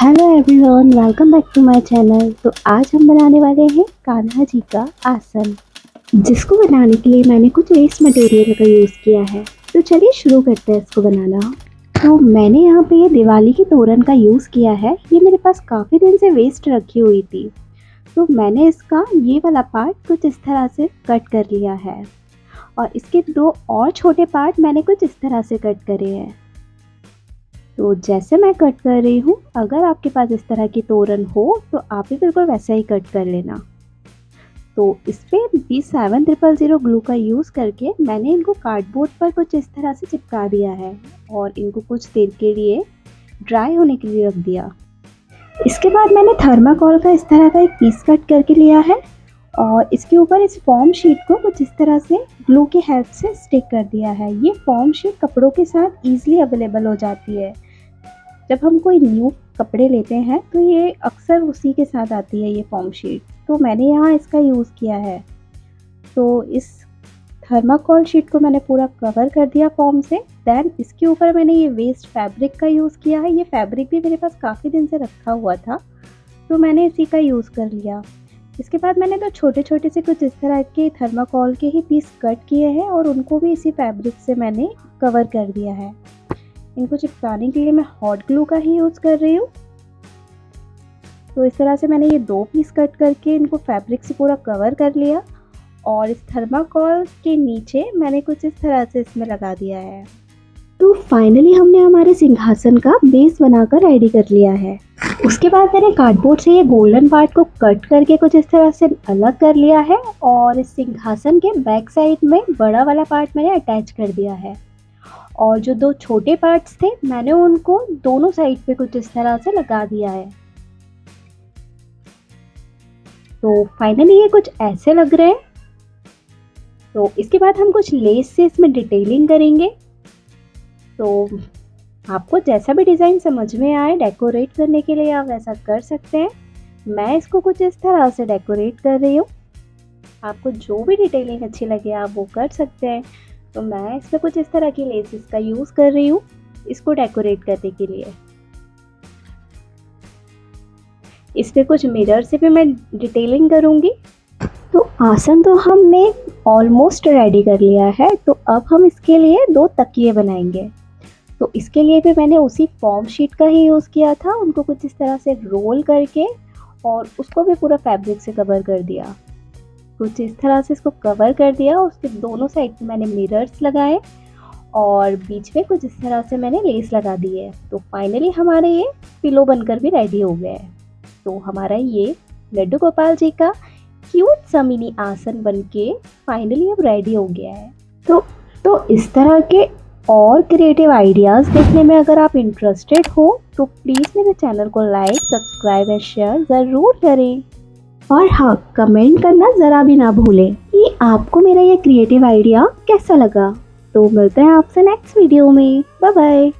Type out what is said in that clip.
Hello everyone, welcome back to my channel. तो आज हम बनाने वाले हैं कान्हा जी का आसन, जिसको बनाने के लिए मैंने कुछ वेस्ट मटेरियल का यूज़ किया है। तो चलिए शुरू करते हैं इसको बनाना। तो मैंने यहाँ पे ये दिवाली की तोरण का यूज़ किया है। ये मेरे पास काफ़ी दिन से वेस्ट रखी हुई थी, तो मैंने इसका ये वाला पार्ट कुछ इस तरह से कट कर लिया है और इसके दो और छोटे पार्ट मैंने कुछ इस तरह से कट करे हैं। तो जैसे मैं कट कर रही हूँ, अगर आपके पास इस तरह की तोरण हो तो आप भी बिल्कुल वैसा ही कट कर लेना। तो इस पर B7000 ग्लू का यूज़ करके मैंने इनको कार्डबोर्ड पर कुछ इस तरह से चिपका दिया है और इनको कुछ देर के लिए ड्राई होने के लिए रख दिया। इसके बाद मैंने थर्माकोल का इस तरह का एक पीस कट करके लिया है और इसके ऊपर इस फॉर्म शीट को कुछ इस तरह से ग्लू की हेल्प से स्टिक कर दिया है। ये फॉर्म शीट कपड़ों के साथ ईजिली अवेलेबल हो जाती है। जब हम कोई न्यू कपड़े लेते हैं तो ये अक्सर उसी के साथ आती है ये फॉर्म शीट, तो मैंने यहाँ इसका यूज़ किया है। तो इस थर्माकोल शीट को मैंने पूरा कवर कर दिया फॉर्म से। देन इसके ऊपर मैंने ये वेस्ट फैब्रिक का यूज़ किया है। ये फैब्रिक भी मेरे पास काफ़ी दिन से रखा हुआ था, तो मैंने इसी का यूज़ कर लिया। इसके बाद मैंने तो छोटे छोटे से कुछ इस तरह के थर्माकोल के ही पीस कट किए हैं और उनको भी इसी फैब्रिक से मैंने कवर कर दिया है। इनको चिपकाने के लिए मैं हॉट ग्लू का ही यूज़ कर रही हूँ। तो इस तरह से मैंने ये दो पीस कट करके इनको फैब्रिक से पूरा कवर कर लिया और इस थर्माकोल के नीचे मैंने कुछ इस तरह से इसमें लगा दिया है। तो फाइनली हमने हमारे सिंहासन का बेस बनाकर रेडी कर लिया है। उसके बाद मैंने कार्डबोर्ड से ये गोल्डन पार्ट को कट करके कुछ इस तरह से अलग कर लिया है और इस सिंहासन के बैक साइड में बड़ा वाला पार्ट मैंने अटैच कर दिया है और जो दो छोटे पार्ट्स थे मैंने उनको दोनों साइड पे कुछ इस तरह से लगा दिया है। तो फाइनली ये कुछ ऐसे लग रहे हैं। तो इसके बाद हम कुछ लेस से इसमें डिटेलिंग करेंगे। तो आपको जैसा भी डिज़ाइन समझ में आए डेकोरेट करने के लिए आप वैसा कर सकते हैं। मैं इसको कुछ इस तरह से डेकोरेट कर रही हूँ। आपको जो भी डिटेलिंग अच्छी लगे आप वो कर सकते हैं। तो मैं इसमें कुछ इस तरह की लेसेस का यूज़ कर रही हूँ इसको डेकोरेट करने के लिए। इस पे कुछ मिरर से भी मैं डिटेलिंग करूँगी। तो आसन तो हमने ऑलमोस्ट रेडी कर लिया है। तो अब हम इसके लिए दो तकिए बनाएंगे। तो इसके लिए भी मैंने उसी फॉर्म शीट का ही यूज़ किया था। उनको कुछ इस तरह से रोल करके और उसको भी पूरा फैब्रिक से कवर कर दिया। कुछ इस तरह से इसको कवर कर दिया। उसके दोनों साइड पे मैंने मिरर्स लगाए और बीच में कुछ इस तरह से मैंने लेस लगा दी है। तो फाइनली हमारे ये पिलो बनकर भी रेडी हो गया है। तो हमारा ये लड्डू गोपाल जी का क्यूट सा मिनी आसन बनके फाइनली अब रेडी हो गया है। तो इस तरह के और क्रिएटिव आइडियाज़ देखने में अगर आप इंटरेस्टेड हो तो प्लीज़ मेरे चैनल को लाइक, सब्सक्राइब एंड शेयर ज़रूर करें। और हाँ, कमेंट करना ज़रा भी ना भूलें कि आपको मेरा ये क्रिएटिव आइडिया कैसा लगा। तो मिलते हैं आपसे नेक्स्ट वीडियो में। Bye bye.